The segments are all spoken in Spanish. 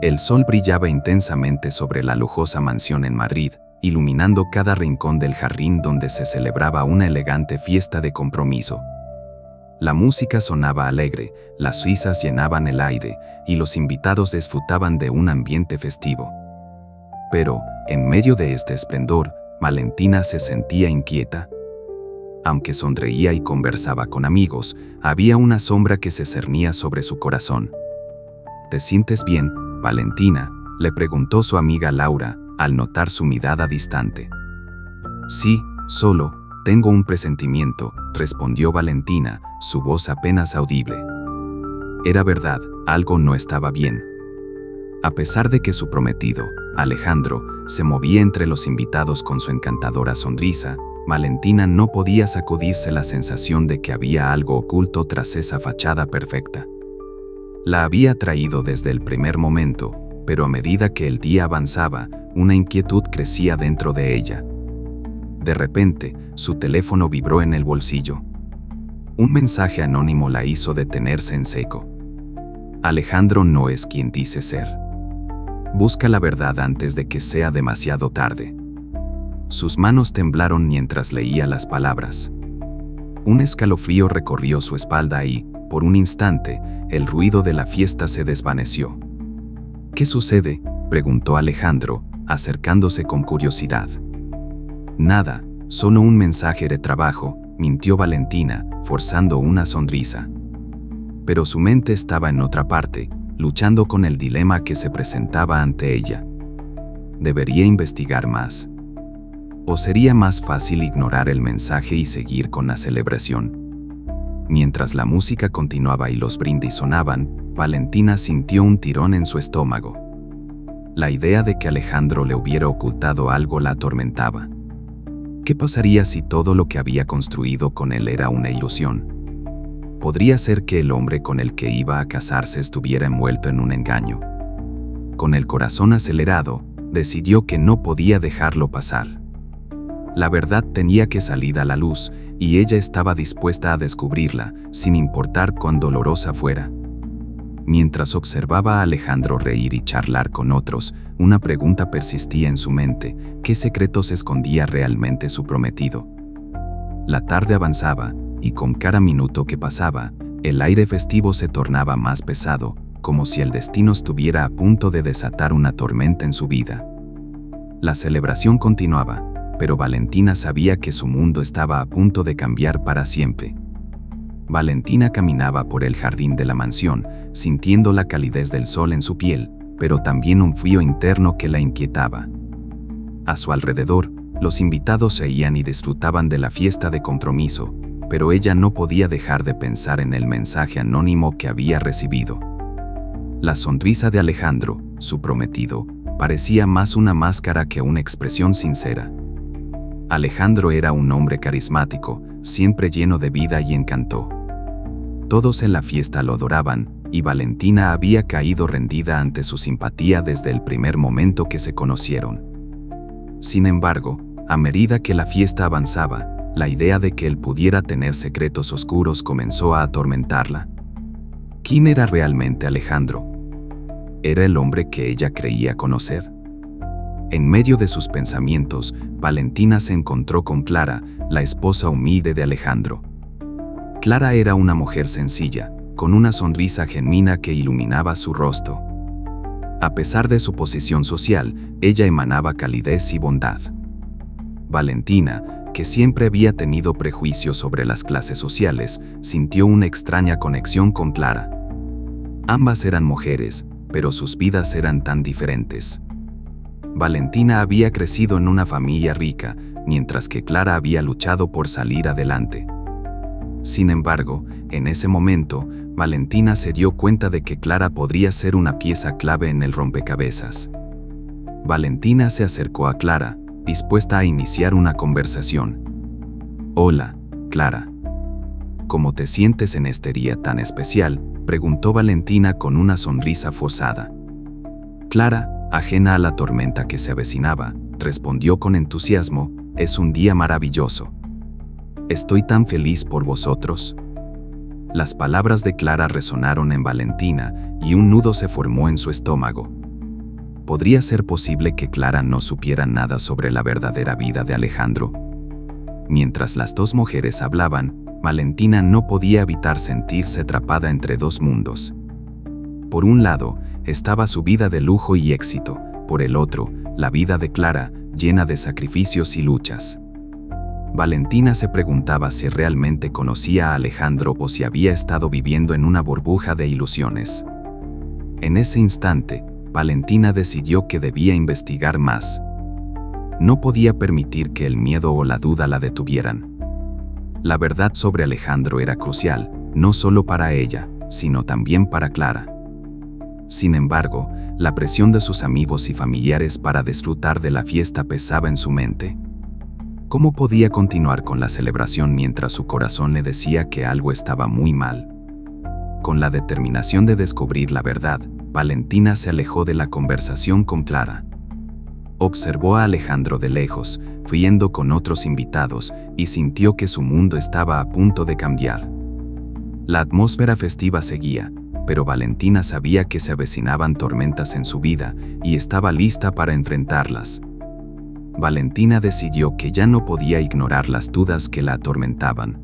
El sol brillaba intensamente sobre la lujosa mansión en Madrid, iluminando cada rincón del jardín donde se celebraba una elegante fiesta de compromiso. La música sonaba alegre, las risas llenaban el aire y los invitados disfrutaban de un ambiente festivo. Pero, en medio de este esplendor, Valentina se sentía inquieta. Aunque sonreía y conversaba con amigos, había una sombra que se cernía sobre su corazón. ¿Te sientes bien, Valentina?, le preguntó su amiga Laura, al notar su mirada distante. Sí, solo tengo un presentimiento, respondió Valentina, su voz apenas audible. Era verdad, algo no estaba bien. A pesar de que su prometido, Alejandro, se movía entre los invitados con su encantadora sonrisa, Valentina no podía sacudirse la sensación de que había algo oculto tras esa fachada perfecta. La había atraído desde el primer momento, pero a medida que el día avanzaba, una inquietud crecía dentro de ella. De repente, su teléfono vibró en el bolsillo. Un mensaje anónimo la hizo detenerse en seco. Alejandro no es quien dice ser. Busca la verdad antes de que sea demasiado tarde. Sus manos temblaron mientras leía las palabras. Un escalofrío recorrió su espalda y, por un instante, el ruido de la fiesta se desvaneció. ¿Qué sucede?, preguntó Alejandro, acercándose con curiosidad. Nada, solo un mensaje de trabajo, mintió Valentina, forzando una sonrisa. Pero su mente estaba en otra parte, luchando con el dilema que se presentaba ante ella. ¿Debería investigar más? ¿O sería más fácil ignorar el mensaje y seguir con la celebración? Mientras la música continuaba y los brindis sonaban, Valentina sintió un tirón en su estómago. La idea de que Alejandro le hubiera ocultado algo la atormentaba. ¿Qué pasaría si todo lo que había construido con él era una ilusión? Podría ser que el hombre con el que iba a casarse estuviera envuelto en un engaño. Con el corazón acelerado, decidió que no podía dejarlo pasar. La verdad tenía que salir a la luz, y ella estaba dispuesta a descubrirla, sin importar cuán dolorosa fuera. Mientras observaba a Alejandro reír y charlar con otros, una pregunta persistía en su mente: ¿qué secretos escondía realmente su prometido? La tarde avanzaba, y con cada minuto que pasaba, el aire festivo se tornaba más pesado, como si el destino estuviera a punto de desatar una tormenta en su vida. La celebración continuaba, pero Valentina sabía que su mundo estaba a punto de cambiar para siempre. Valentina caminaba por el jardín de la mansión, sintiendo la calidez del sol en su piel, pero también un frío interno que la inquietaba. A su alrededor, los invitados se iban y disfrutaban de la fiesta de compromiso, pero ella no podía dejar de pensar en el mensaje anónimo que había recibido. La sonrisa de Alejandro, su prometido, parecía más una máscara que una expresión sincera. Alejandro era un hombre carismático, siempre lleno de vida y encanto. Todos en la fiesta lo adoraban, y Valentina había caído rendida ante su simpatía desde el primer momento que se conocieron. Sin embargo, a medida que la fiesta avanzaba, la idea de que él pudiera tener secretos oscuros comenzó a atormentarla. ¿Quién era realmente Alejandro? ¿Era el hombre que ella creía conocer? En medio de sus pensamientos, Valentina se encontró con Clara, la esposa humilde de Alejandro. Clara era una mujer sencilla, con una sonrisa genuina que iluminaba su rostro. A pesar de su posición social, ella emanaba calidez y bondad. Valentina, que siempre había tenido prejuicios sobre las clases sociales, sintió una extraña conexión con Clara. Ambas eran mujeres, pero sus vidas eran tan diferentes. Valentina había crecido en una familia rica, mientras que Clara había luchado por salir adelante. Sin embargo, en ese momento, Valentina se dio cuenta de que Clara podría ser una pieza clave en el rompecabezas. Valentina se acercó a Clara, dispuesta a iniciar una conversación. «Hola, Clara. ¿Cómo te sientes en este día tan especial?», preguntó Valentina con una sonrisa forzada. Clara, ajena a la tormenta que se avecinaba, respondió con entusiasmo: «Es un día maravilloso. Estoy tan feliz por vosotros». Las palabras de Clara resonaron en Valentina y un nudo se formó en su estómago. ¿podría ser posible que Clara no supiera nada sobre la verdadera vida de Alejandro? Mientras las dos mujeres hablaban, Valentina no podía evitar sentirse atrapada entre dos mundos. Por un lado, estaba su vida de lujo y éxito, por el otro, la vida de Clara, llena de sacrificios y luchas. Valentina se preguntaba si realmente conocía a Alejandro o si había estado viviendo en una burbuja de ilusiones. En ese instante, Valentina decidió que debía investigar más. No podía permitir que el miedo o la duda la detuvieran. La verdad sobre Alejandro era crucial, no solo para ella, sino también para Clara. Sin embargo, la presión de sus amigos y familiares para disfrutar de la fiesta pesaba en su mente. ¿Cómo podía continuar con la celebración mientras su corazón le decía que algo estaba muy mal? Con la determinación de descubrir la verdad, Valentina se alejó de la conversación con Clara. Observó a Alejandro de lejos, riendo con otros invitados, y sintió que su mundo estaba a punto de cambiar. La atmósfera festiva seguía, pero Valentina sabía que se avecinaban tormentas en su vida y estaba lista para enfrentarlas. Valentina decidió que ya no podía ignorar las dudas que la atormentaban.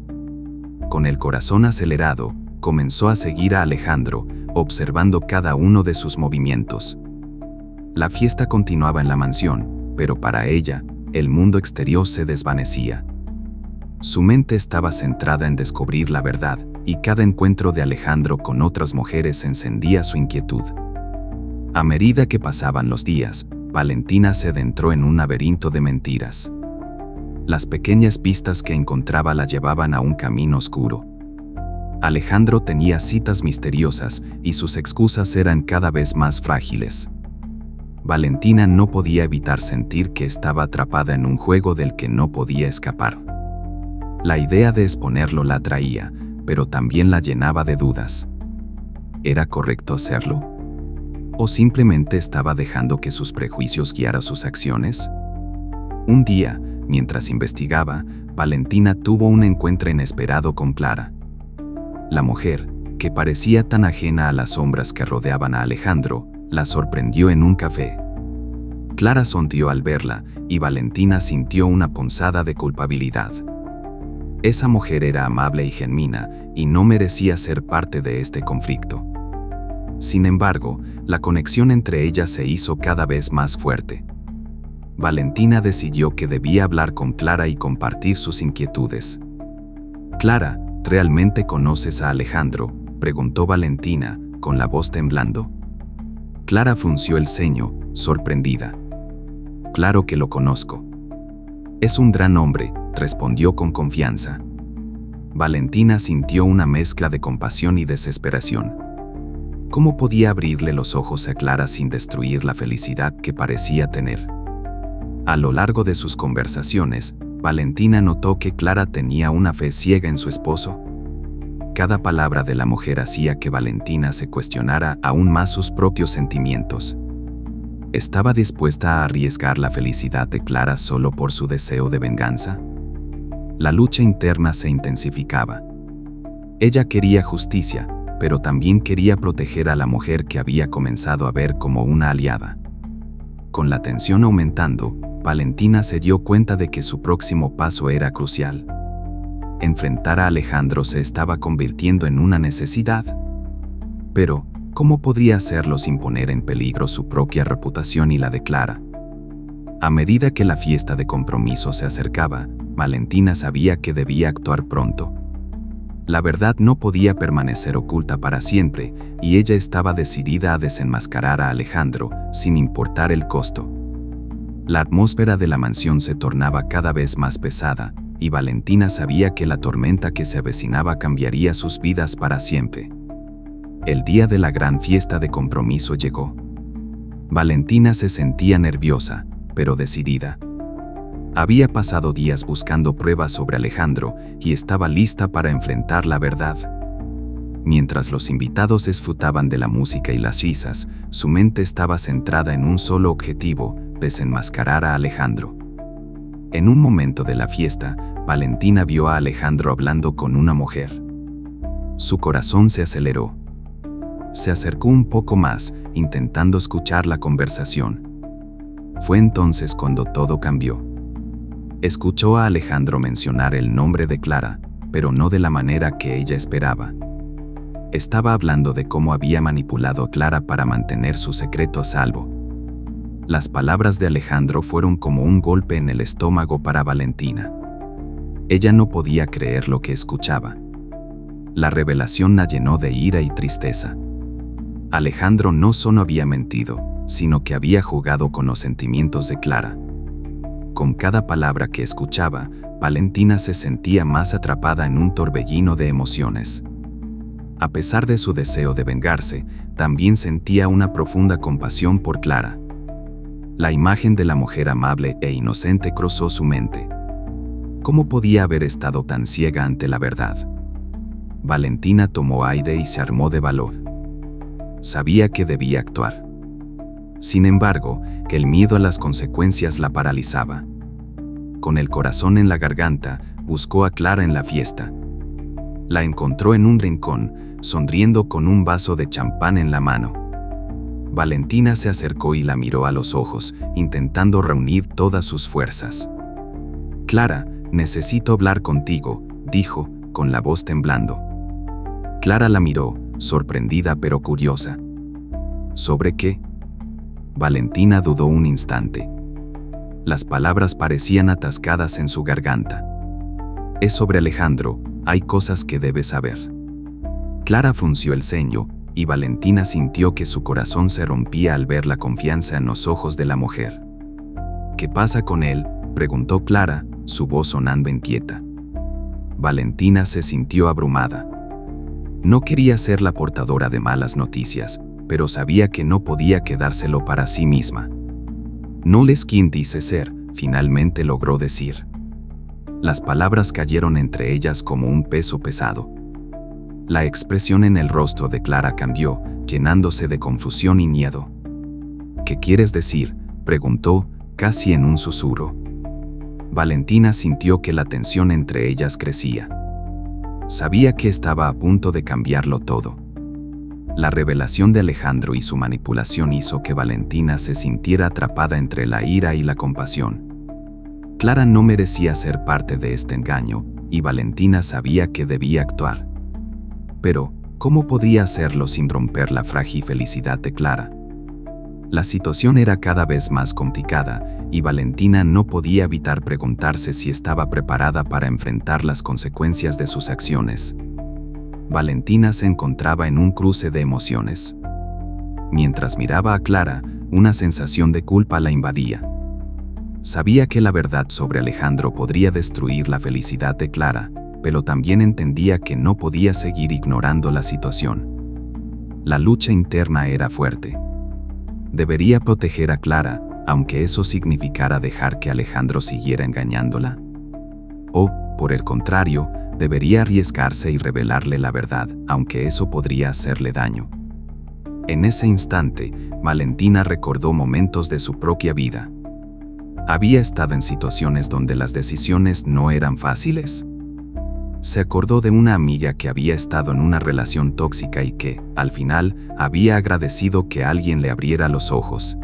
Con el corazón acelerado, comenzó a seguir a Alejandro, observando cada uno de sus movimientos. La fiesta continuaba en la mansión, pero para ella, el mundo exterior se desvanecía. Su mente estaba centrada en descubrir la verdad, y cada encuentro de Alejandro con otras mujeres encendía su inquietud. A medida que pasaban los días, Valentina se adentró en un laberinto de mentiras. Las pequeñas pistas que encontraba la llevaban a un camino oscuro. Alejandro tenía citas misteriosas y sus excusas eran cada vez más frágiles. Valentina no podía evitar sentir que estaba atrapada en un juego del que no podía escapar. La idea de exponerlo la atraía, pero también la llenaba de dudas. ¿Era correcto hacerlo? ¿O simplemente estaba dejando que sus prejuicios guiaran sus acciones? Un día, mientras investigaba, Valentina tuvo un encuentro inesperado con Clara. La mujer, que parecía tan ajena a las sombras que rodeaban a Alejandro, la sorprendió en un café. Clara sonrió al verla, y Valentina sintió una punzada de culpabilidad. Esa mujer era amable y genuina, y no merecía ser parte de este conflicto. Sin embargo, la conexión entre ellas se hizo cada vez más fuerte. Valentina decidió que debía hablar con Clara y compartir sus inquietudes. «Clara, ¿realmente conoces a Alejandro?», preguntó Valentina, con la voz temblando. Clara frunció el ceño, sorprendida. «Claro que lo conozco. Es un gran hombre», respondió con confianza. Valentina sintió una mezcla de compasión y desesperación. ¿Cómo podía abrirle los ojos a Clara sin destruir la felicidad que parecía tener? A lo largo de sus conversaciones, Valentina notó que Clara tenía una fe ciega en su esposo. Cada palabra de la mujer hacía que Valentina se cuestionara aún más sus propios sentimientos. ¿Estaba dispuesta a arriesgar la felicidad de Clara solo por su deseo de venganza? La lucha interna se intensificaba. Ella quería justicia, pero también quería proteger a la mujer que había comenzado a ver como una aliada. Con la tensión aumentando, Valentina se dio cuenta de que su próximo paso era crucial. Enfrentar a Alejandro se estaba convirtiendo en una necesidad. Pero, ¿cómo podría hacerlo sin poner en peligro su propia reputación y la de Clara? A medida que la fiesta de compromiso se acercaba, Valentina sabía que debía actuar pronto. La verdad no podía permanecer oculta para siempre, y ella estaba decidida a desenmascarar a Alejandro, sin importar el costo. La atmósfera de la mansión se tornaba cada vez más pesada, y Valentina sabía que la tormenta que se avecinaba cambiaría sus vidas para siempre. El día de la gran fiesta de compromiso llegó. Valentina se sentía nerviosa, pero decidida. Había pasado días buscando pruebas sobre Alejandro y estaba lista para enfrentar la verdad. Mientras los invitados disfrutaban de la música y las risas, su mente estaba centrada en un solo objetivo: desenmascarar a Alejandro. En un momento de la fiesta, Valentina vio a Alejandro hablando con una mujer. Su corazón se aceleró. Se acercó un poco más, intentando escuchar la conversación. Fue entonces cuando todo cambió. Escuchó a Alejandro mencionar el nombre de Clara, pero no de la manera que ella esperaba. Estaba hablando de cómo había manipulado a Clara para mantener su secreto a salvo. Las palabras de Alejandro fueron como un golpe en el estómago para Valentina. Ella no podía creer lo que escuchaba. La revelación la llenó de ira y tristeza. Alejandro no solo había mentido, sino que había jugado con los sentimientos de Clara. Con cada palabra que escuchaba, Valentina se sentía más atrapada en un torbellino de emociones. A pesar de su deseo de vengarse, también sentía una profunda compasión por Clara. La imagen de la mujer amable e inocente cruzó su mente. ¿Cómo podía haber estado tan ciega ante la verdad? Valentina tomó aire y se armó de valor. Sabía que debía actuar. Sin embargo, que el miedo a las consecuencias la paralizaba. Con el corazón en la garganta, buscó a Clara en la fiesta. La encontró en un rincón, sonriendo con un vaso de champán en la mano. Valentina se acercó y la miró a los ojos, intentando reunir todas sus fuerzas. «Clara, necesito hablar contigo», dijo, con la voz temblando. Clara la miró, sorprendida pero curiosa. ¿Sobre qué? Valentina dudó un instante. Las palabras parecían atascadas en su garganta. «Es sobre Alejandro, hay cosas que debes saber». Clara frunció el ceño, y Valentina sintió que su corazón se rompía al ver la confianza en los ojos de la mujer. «¿Qué pasa con él?», preguntó Clara, su voz sonando inquieta. Valentina se sintió abrumada. No quería ser la portadora de malas noticias, pero sabía que no podía quedárselo para sí misma. «No les quien dice ser», finalmente logró decir. Las palabras cayeron entre ellas como un peso pesado. La expresión en el rostro de Clara cambió, llenándose de confusión y miedo. «¿Qué quieres decir?», preguntó, casi en un susurro. Valentina sintió que la tensión entre ellas crecía. Sabía que estaba a punto de cambiarlo todo. La revelación de Alejandro y su manipulación hizo que Valentina se sintiera atrapada entre la ira y la compasión. Clara no merecía ser parte de este engaño, y Valentina sabía que debía actuar. Pero, ¿cómo podía hacerlo sin romper la frágil felicidad de Clara? La situación era cada vez más complicada, y Valentina no podía evitar preguntarse si estaba preparada para enfrentar las consecuencias de sus acciones. Valentina se encontraba en un cruce de emociones. Mientras miraba a Clara, una sensación de culpa la invadía. Sabía que la verdad sobre Alejandro podría destruir la felicidad de Clara, pero también entendía que no podía seguir ignorando la situación. La lucha interna era fuerte. ¿Debería proteger a Clara, aunque eso significara dejar que Alejandro siguiera engañándola? ¿O, por el contrario, debería arriesgarse y revelarle la verdad, aunque eso podría hacerle daño? En ese instante, Valentina recordó momentos de su propia vida. Había estado en situaciones donde las decisiones no eran fáciles. Se acordó de una amiga que había estado en una relación tóxica y que, al final, había agradecido que alguien le abriera los ojos.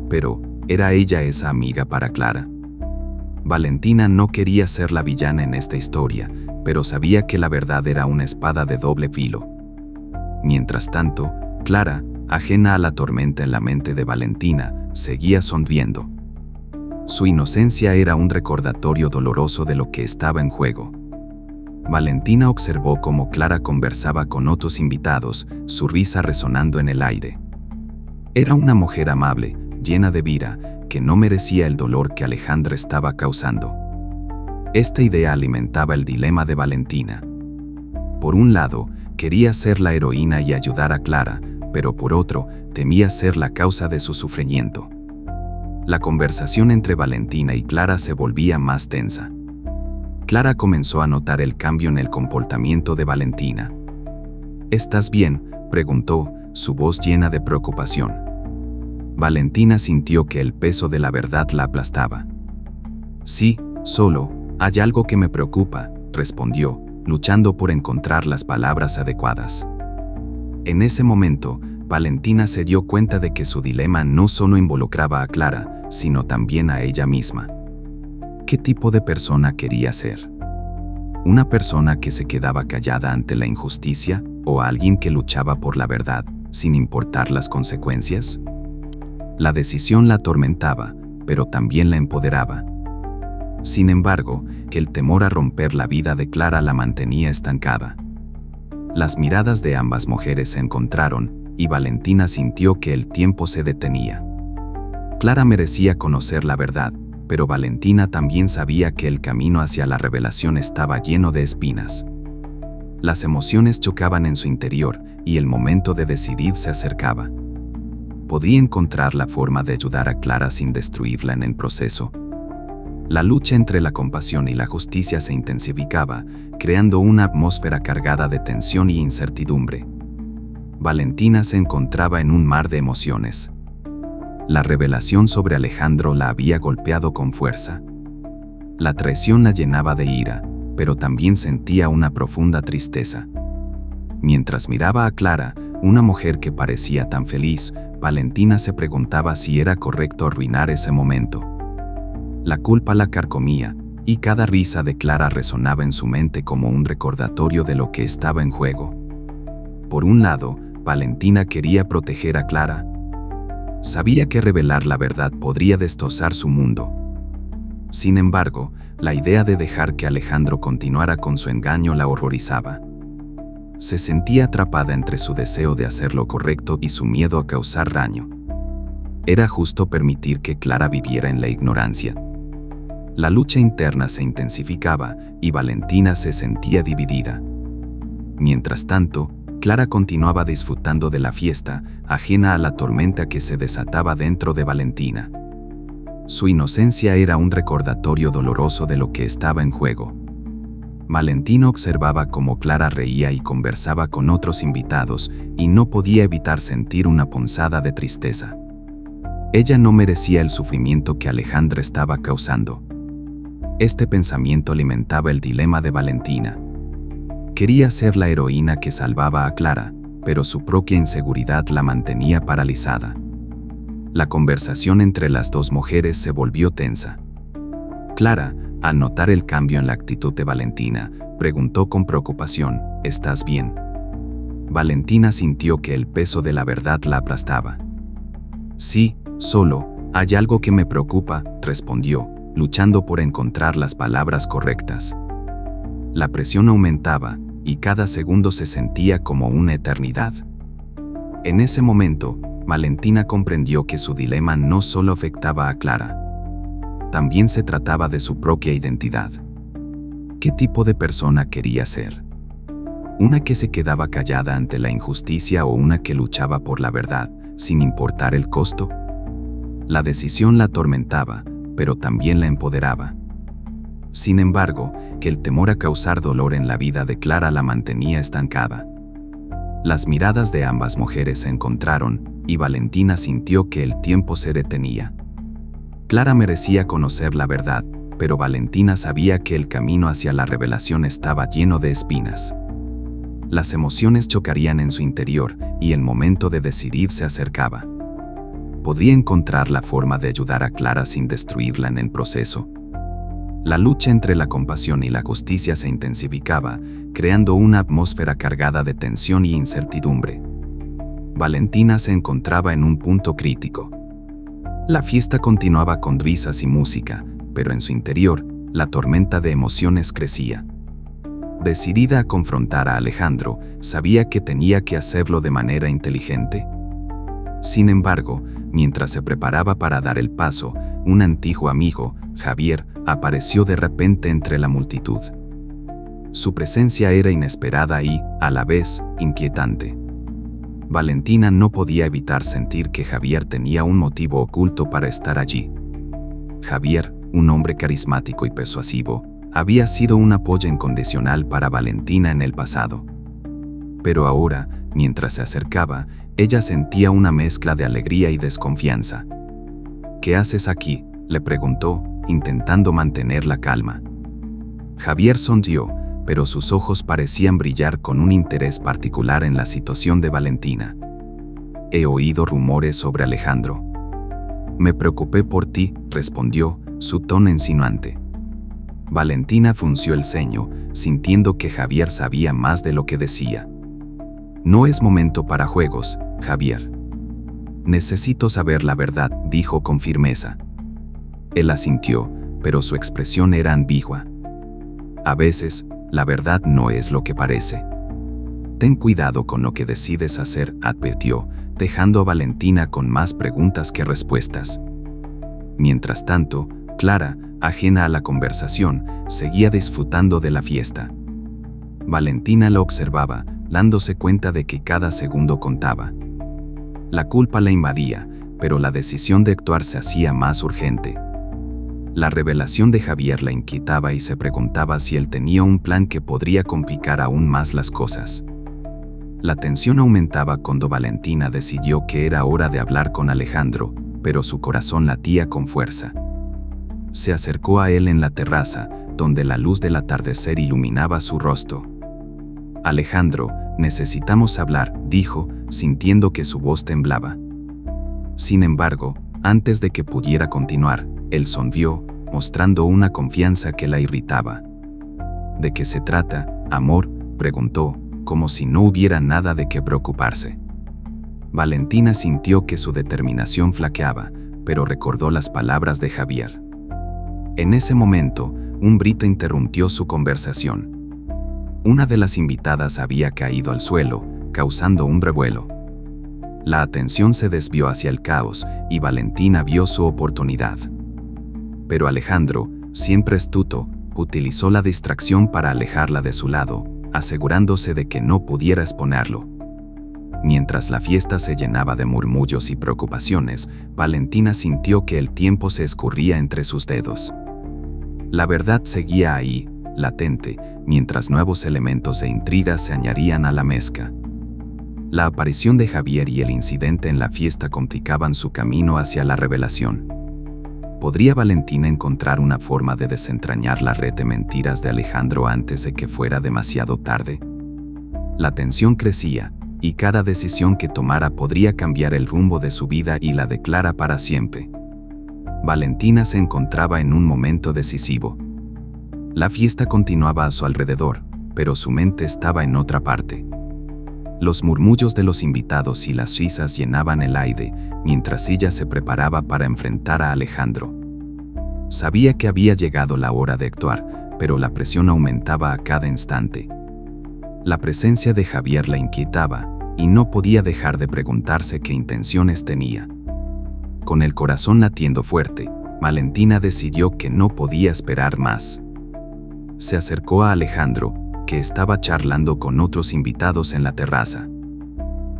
Pero, ¿era ella esa amiga para Clara? Valentina no quería ser la villana en esta historia, pero sabía que la verdad era una espada de doble filo. Mientras tanto, Clara, ajena a la tormenta en la mente de Valentina, seguía sonriendo. Su inocencia era un recordatorio doloroso de lo que estaba en juego. Valentina observó cómo Clara conversaba con otros invitados, su risa resonando en el aire. Era una mujer amable, llena de vida, que no merecía el dolor que Alejandro estaba causando. Esta idea alimentaba el dilema de Valentina. Por un lado, quería ser la heroína y ayudar a Clara, pero por otro, temía ser la causa de su sufrimiento. La conversación entre Valentina y Clara se volvía más tensa. Clara comenzó a notar el cambio en el comportamiento de Valentina. «¿Estás bien?», preguntó, su voz llena de preocupación. Valentina sintió que el peso de la verdad la aplastaba. «Sí, solo, hay algo que me preocupa», respondió, luchando por encontrar las palabras adecuadas. En ese momento, Valentina se dio cuenta de que su dilema no solo involucraba a Clara, sino también a ella misma. ¿Qué tipo de persona quería ser? ¿Una persona que se quedaba callada ante la injusticia o alguien que luchaba por la verdad, sin importar las consecuencias? La decisión la atormentaba, pero también la empoderaba. Sin embargo, el temor a romper la vida de Clara la mantenía estancada. Las miradas de ambas mujeres se encontraron, y Valentina sintió que el tiempo se detenía. Clara merecía conocer la verdad, pero Valentina también sabía que el camino hacia la revelación estaba lleno de espinas. Las emociones chocaban en su interior, y el momento de decidir se acercaba. ¿Podía encontrar la forma de ayudar a Clara sin destruirla en el proceso? La lucha entre la compasión y la justicia se intensificaba, creando una atmósfera cargada de tensión y incertidumbre. Valentina se encontraba en un mar de emociones. La revelación sobre Alejandro la había golpeado con fuerza. La traición la llenaba de ira, pero también sentía una profunda tristeza. Mientras miraba a Clara, una mujer que parecía tan feliz, Valentina se preguntaba si era correcto arruinar ese momento. La culpa la carcomía, y cada risa de Clara resonaba en su mente como un recordatorio de lo que estaba en juego. Por un lado, Valentina quería proteger a Clara. Sabía que revelar la verdad podría destrozar su mundo. Sin embargo, la idea de dejar que Alejandro continuara con su engaño la horrorizaba. Se sentía atrapada entre su deseo de hacer lo correcto y su miedo a causar daño. ¿Era justo permitir que Clara viviera en la ignorancia? La lucha interna se intensificaba y Valentina se sentía dividida. Mientras tanto, Clara continuaba disfrutando de la fiesta, ajena a la tormenta que se desataba dentro de Valentina. Su inocencia era un recordatorio doloroso de lo que estaba en juego. Valentina observaba cómo Clara reía y conversaba con otros invitados, y no podía evitar sentir una punzada de tristeza. Ella no merecía el sufrimiento que Alejandro estaba causando. Este pensamiento alimentaba el dilema de Valentina. Quería ser la heroína que salvaba a Clara, pero su propia inseguridad la mantenía paralizada. La conversación entre las dos mujeres se volvió tensa. Clara, al notar el cambio en la actitud de Valentina, preguntó con preocupación: ¿estás bien? Valentina sintió que el peso de la verdad la aplastaba. Sí, solo, hay algo que me preocupa, respondió, luchando por encontrar las palabras correctas. La presión aumentaba, y cada segundo se sentía como una eternidad. En ese momento, Valentina comprendió que su dilema no solo afectaba a Clara. También se trataba de su propia identidad. ¿Qué tipo de persona quería ser? ¿Una que se quedaba callada ante la injusticia o una que luchaba por la verdad, sin importar el costo? La decisión la atormentaba, pero también la empoderaba. Sin embargo, que el temor a causar dolor en la vida de Clara la mantenía estancada. Las miradas de ambas mujeres se encontraron, y Valentina sintió que el tiempo se detenía. Clara merecía conocer la verdad, pero Valentina sabía que el camino hacia la revelación estaba lleno de espinas. Las emociones chocarían en su interior, y el momento de decidir se acercaba. ¿Podía encontrar la forma de ayudar a Clara sin destruirla en el proceso? La lucha entre la compasión y la justicia se intensificaba, creando una atmósfera cargada de tensión y incertidumbre. Valentina se encontraba en un punto crítico. La fiesta continuaba con risas y música, pero en su interior, la tormenta de emociones crecía. Decidida a confrontar a Alejandro, sabía que tenía que hacerlo de manera inteligente. Sin embargo, mientras se preparaba para dar el paso, un antiguo amigo, Javier, apareció de repente entre la multitud. Su presencia era inesperada y, a la vez, inquietante. Valentina no podía evitar sentir que Javier tenía un motivo oculto para estar allí. Javier, un hombre carismático y persuasivo, había sido un apoyo incondicional para Valentina en el pasado. Pero ahora, mientras se acercaba, ella sentía una mezcla de alegría y desconfianza. ¿Qué haces aquí?, le preguntó, intentando mantener la calma. Javier sonrió, pero sus ojos parecían brillar con un interés particular en la situación de Valentina. He oído rumores sobre Alejandro. Me preocupé por ti, respondió, su tono insinuante. Valentina frunció el ceño, sintiendo que Javier sabía más de lo que decía. No es momento para juegos, Javier. Necesito saber la verdad, dijo con firmeza. Él asintió, pero su expresión era ambigua. A veces, la verdad no es lo que parece. Ten cuidado con lo que decides hacer, advirtió, dejando a Valentina con más preguntas que respuestas. Mientras tanto, Clara, ajena a la conversación, seguía disfrutando de la fiesta. Valentina la observaba, dándose cuenta de que cada segundo contaba. La culpa la invadía, pero la decisión de actuar se hacía más urgente. La revelación de Javier la inquietaba y se preguntaba si él tenía un plan que podría complicar aún más las cosas. La tensión aumentaba cuando Valentina decidió que era hora de hablar con Alejandro, pero su corazón latía con fuerza. Se acercó a él en la terraza, donde la luz del atardecer iluminaba su rostro. Alejandro, necesitamos hablar, dijo, sintiendo que su voz temblaba. Sin embargo, antes de que pudiera continuar, él sonrió, mostrando una confianza que la irritaba. ¿De qué se trata, amor?, preguntó, como si no hubiera nada de qué preocuparse. Valentina sintió que su determinación flaqueaba, pero recordó las palabras de Javier. En ese momento, un grito interrumpió su conversación. Una de las invitadas había caído al suelo, causando un revuelo. La atención se desvió hacia el caos y Valentina vio su oportunidad. Pero Alejandro, siempre astuto, utilizó la distracción para alejarla de su lado, asegurándose de que no pudiera exponerlo. Mientras la fiesta se llenaba de murmullos y preocupaciones, Valentina sintió que el tiempo se escurría entre sus dedos. La verdad seguía ahí, latente, mientras nuevos elementos de intriga se añadían a la mezcla. La aparición de Javier y el incidente en la fiesta complicaban su camino hacia la revelación. ¿Podría Valentina encontrar una forma de desentrañar la red de mentiras de Alejandro antes de que fuera demasiado tarde? La tensión crecía, y cada decisión que tomara podría cambiar el rumbo de su vida y la de Clara para siempre. Valentina se encontraba en un momento decisivo. La fiesta continuaba a su alrededor, pero su mente estaba en otra parte. Los murmullos de los invitados y las risas llenaban el aire, mientras ella se preparaba para enfrentar a Alejandro. Sabía que había llegado la hora de actuar, pero la presión aumentaba a cada instante. La presencia de Javier la inquietaba, y no podía dejar de preguntarse qué intenciones tenía. Con el corazón latiendo fuerte, Valentina decidió que no podía esperar más. Se acercó a Alejandro, que estaba charlando con otros invitados en la terraza.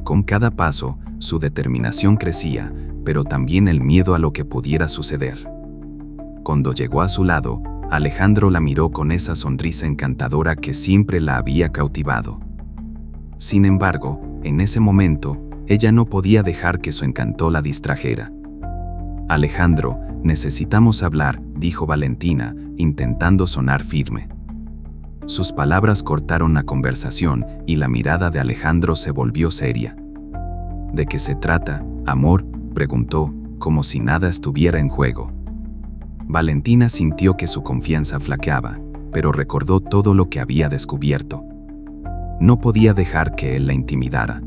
Con cada paso, su determinación crecía, pero también el miedo a lo que pudiera suceder. Cuando llegó a su lado, Alejandro la miró con esa sonrisa encantadora que siempre la había cautivado. Sin embargo, en ese momento, ella no podía dejar que su encanto la distrajera. Alejandro, necesitamos hablar, dijo Valentina, intentando sonar firme. Sus palabras cortaron la conversación y la mirada de Alejandro se volvió seria. ¿De qué se trata, amor?, preguntó, como si nada estuviera en juego. Valentina sintió que su confianza flaqueaba, pero recordó todo lo que había descubierto. No podía dejar que él la intimidara.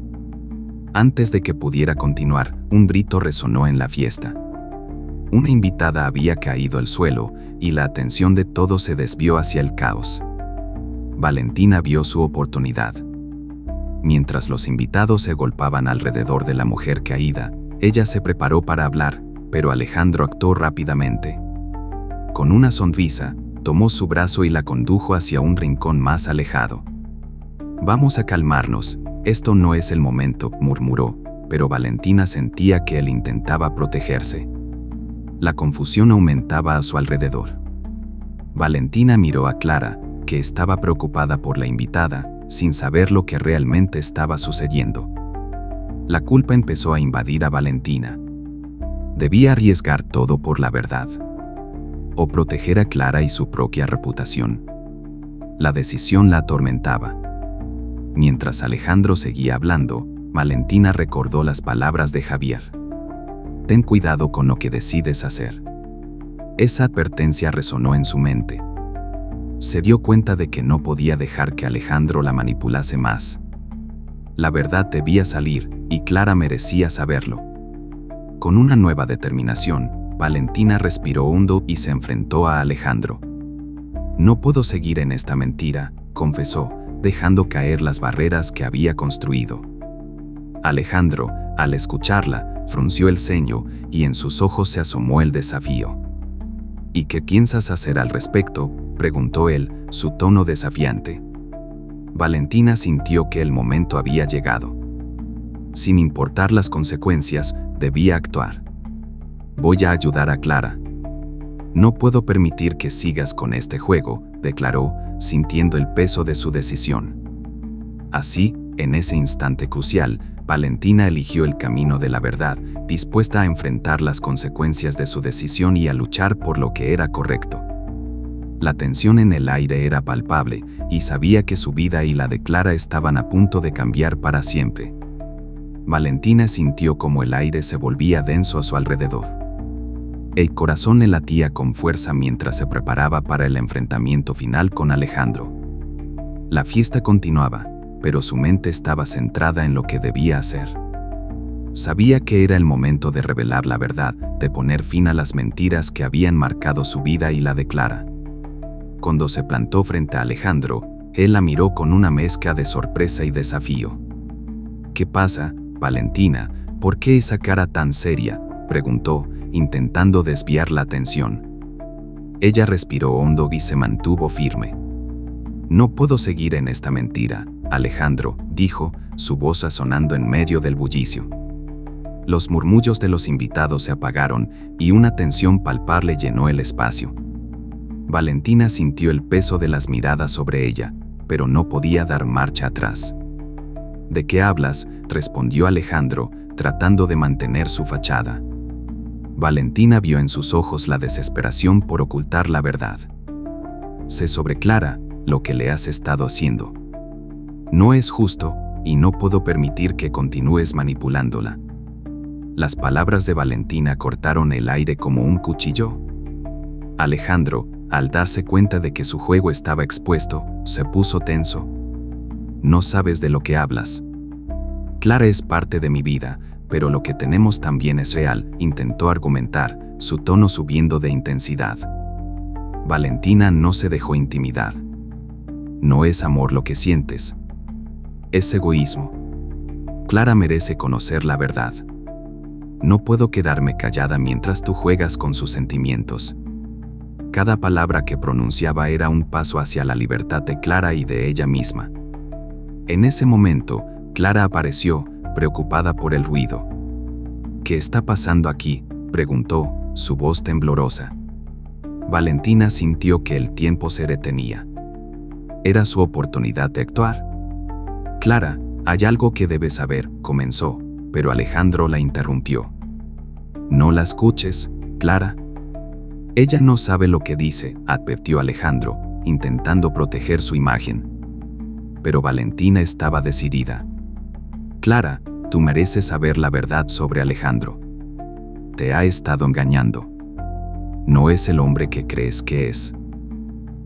Antes de que pudiera continuar, un grito resonó en la fiesta. Una invitada había caído al suelo y la atención de todos se desvió hacia el caos. Valentina vio su oportunidad. Mientras los invitados se golpeaban alrededor de la mujer caída, ella se preparó para hablar, pero Alejandro actuó rápidamente. Con una sonrisa, tomó su brazo y la condujo hacia un rincón más alejado. Vamos a calmarnos, esto no es el momento, murmuró, pero Valentina sentía que él intentaba protegerse. La confusión aumentaba a su alrededor. Valentina miró a Clara, que estaba preocupada por la invitada, sin saber lo que realmente estaba sucediendo. La culpa empezó a invadir a Valentina. Debía arriesgar todo por la verdad. O proteger a Clara y su propia reputación. La decisión la atormentaba. Mientras Alejandro seguía hablando, Valentina recordó las palabras de Javier. Ten cuidado con lo que decides hacer. Esa advertencia resonó en su mente. Se dio cuenta de que no podía dejar que Alejandro la manipulase más. La verdad debía salir, y Clara merecía saberlo. Con una nueva determinación, Valentina respiró hondo y se enfrentó a Alejandro. No puedo seguir en esta mentira, confesó, dejando caer las barreras que había construido. Alejandro, al escucharla, frunció el ceño y en sus ojos se asomó el desafío. ¿Y qué piensas hacer al respecto?, preguntó él, su tono desafiante. Valentina sintió que el momento había llegado. Sin importar las consecuencias, debía actuar. Voy a ayudar a Clara. No puedo permitir que sigas con este juego, declaró, sintiendo el peso de su decisión. Así, en ese instante crucial, Valentina eligió el camino de la verdad, dispuesta a enfrentar las consecuencias de su decisión y a luchar por lo que era correcto. La tensión en el aire era palpable, y sabía que su vida y la de Clara estaban a punto de cambiar para siempre. Valentina sintió como el aire se volvía denso a su alrededor. El corazón le latía con fuerza mientras se preparaba para el enfrentamiento final con Alejandro. La fiesta continuaba, pero su mente estaba centrada en lo que debía hacer. Sabía que era el momento de revelar la verdad, de poner fin a las mentiras que habían marcado su vida y la de Clara. Cuando se plantó frente a Alejandro, él la miró con una mezcla de sorpresa y desafío. ¿Qué pasa, Valentina? ¿Por qué esa cara tan seria?, preguntó, intentando desviar la atención. Ella respiró hondo y se mantuvo firme. No puedo seguir en esta mentira, Alejandro, dijo, su voz sonando en medio del bullicio. Los murmullos de los invitados se apagaron y una tensión palpable llenó el espacio. Valentina sintió el peso de las miradas sobre ella, pero no podía dar marcha atrás. ¿De qué hablas?, respondió Alejandro, tratando de mantener su fachada. Valentina vio en sus ojos la desesperación por ocultar la verdad. Sé sobre Clara, lo que le has estado haciendo. No es justo, y no puedo permitir que continúes manipulándola. Las palabras de Valentina cortaron el aire como un cuchillo. Alejandro, al darse cuenta de que su juego estaba expuesto, se puso tenso. No sabes de lo que hablas. Clara es parte de mi vida, pero lo que tenemos también es real, intentó argumentar, su tono subiendo de intensidad. Valentina no se dejó intimidar. No es amor lo que sientes. Es egoísmo. Clara merece conocer la verdad. No puedo quedarme callada mientras tú juegas con sus sentimientos. Cada palabra que pronunciaba era un paso hacia la libertad de Clara y de ella misma. En ese momento, Clara apareció, preocupada por el ruido. ¿Qué está pasando aquí?, preguntó, su voz temblorosa. Valentina sintió que el tiempo se detenía. Era su oportunidad de actuar. Clara, hay algo que debes saber, comenzó, pero Alejandro la interrumpió. No la escuches, Clara. Ella no sabe lo que dice, advirtió Alejandro, intentando proteger su imagen. Pero Valentina estaba decidida. Clara, tú mereces saber la verdad sobre Alejandro. Te ha estado engañando. No es el hombre que crees que es.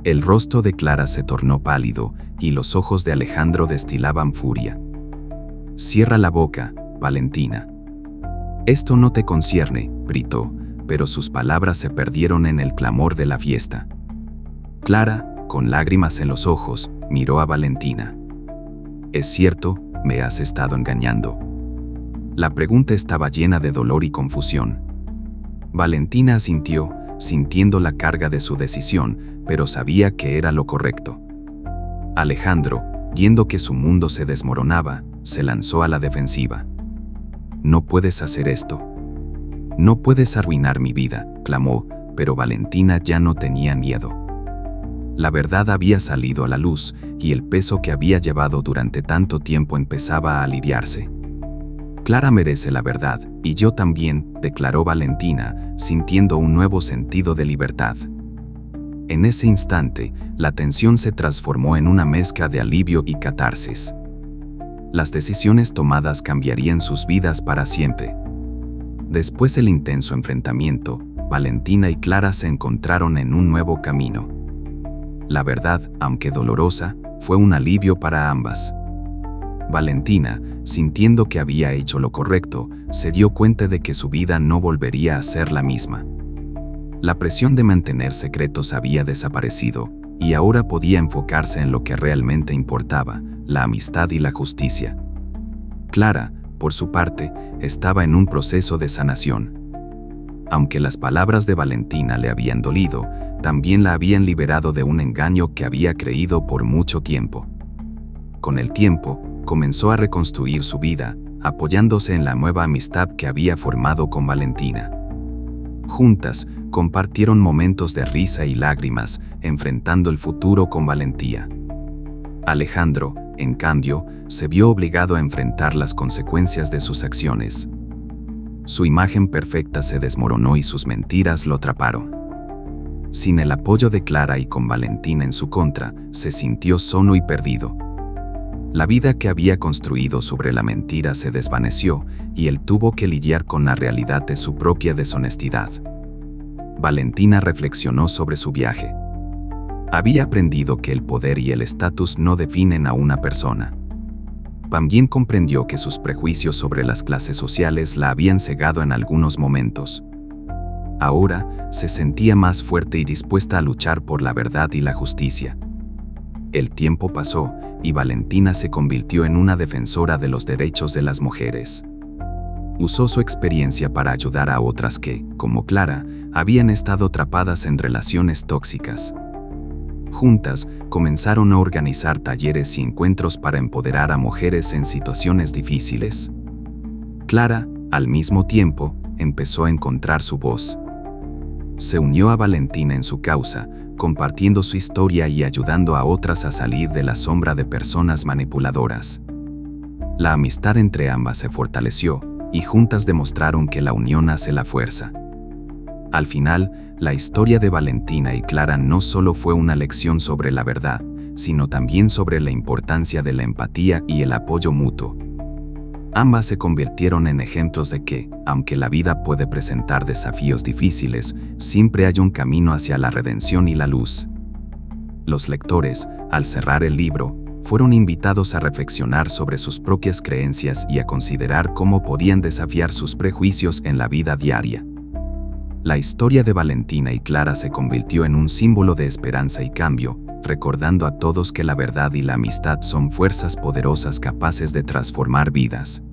El rostro de Clara se tornó pálido y los ojos de Alejandro destilaban furia. Cierra la boca, Valentina. Esto no te concierne, gritó, pero sus palabras se perdieron en el clamor de la fiesta. Clara, con lágrimas en los ojos, miró a Valentina. ¿Es cierto, me has estado engañando? La pregunta estaba llena de dolor y confusión. Valentina asintió, sintiendo la carga de su decisión, pero sabía que era lo correcto. Alejandro, viendo que su mundo se desmoronaba, se lanzó a la defensiva. No puedes hacer esto. No puedes arruinar mi vida, clamó, pero Valentina ya no tenía miedo. La verdad había salido a la luz y el peso que había llevado durante tanto tiempo empezaba a aliviarse. Clara merece la verdad, y yo también, declaró Valentina, sintiendo un nuevo sentido de libertad. En ese instante, la tensión se transformó en una mezcla de alivio y catarsis. Las decisiones tomadas cambiarían sus vidas para siempre. Después del intenso enfrentamiento, Valentina y Clara se encontraron en un nuevo camino. La verdad, aunque dolorosa, fue un alivio para ambas. Valentina, sintiendo que había hecho lo correcto, se dio cuenta de que su vida no volvería a ser la misma. La presión de mantener secretos había desaparecido, y ahora podía enfocarse en lo que realmente importaba, la amistad y la justicia. Clara, por su parte, estaba en un proceso de sanación. Aunque las palabras de Valentina le habían dolido, también la habían liberado de un engaño que había creído por mucho tiempo. Con el tiempo, comenzó a reconstruir su vida, apoyándose en la nueva amistad que había formado con Valentina. Juntas, compartieron momentos de risa y lágrimas, enfrentando el futuro con valentía. Alejandro, en cambio, se vio obligado a enfrentar las consecuencias de sus acciones. Su imagen perfecta se desmoronó y sus mentiras lo atraparon. Sin el apoyo de Clara y con Valentina en su contra, se sintió solo y perdido. La vida que había construido sobre la mentira se desvaneció y él tuvo que lidiar con la realidad de su propia deshonestidad. Valentina reflexionó sobre su viaje. Había aprendido que el poder y el estatus no definen a una persona. También comprendió que sus prejuicios sobre las clases sociales la habían cegado en algunos momentos. Ahora, se sentía más fuerte y dispuesta a luchar por la verdad y la justicia. El tiempo pasó, y Valentina se convirtió en una defensora de los derechos de las mujeres. Usó su experiencia para ayudar a otras que, como Clara, habían estado atrapadas en relaciones tóxicas. Juntas, comenzaron a organizar talleres y encuentros para empoderar a mujeres en situaciones difíciles. Clara, al mismo tiempo, empezó a encontrar su voz. Se unió a Valentina en su causa, compartiendo su historia y ayudando a otras a salir de la sombra de personas manipuladoras. La amistad entre ambas se fortaleció, y juntas demostraron que la unión hace la fuerza. Al final, la historia de Valentina y Clara no solo fue una lección sobre la verdad, sino también sobre la importancia de la empatía y el apoyo mutuo. Ambas se convirtieron en ejemplos de que, aunque la vida puede presentar desafíos difíciles, siempre hay un camino hacia la redención y la luz. Los lectores, al cerrar el libro, fueron invitados a reflexionar sobre sus propias creencias y a considerar cómo podían desafiar sus prejuicios en la vida diaria. La historia de Valentina y Clara se convirtió en un símbolo de esperanza y cambio, recordando a todos que la verdad y la amistad son fuerzas poderosas capaces de transformar vidas.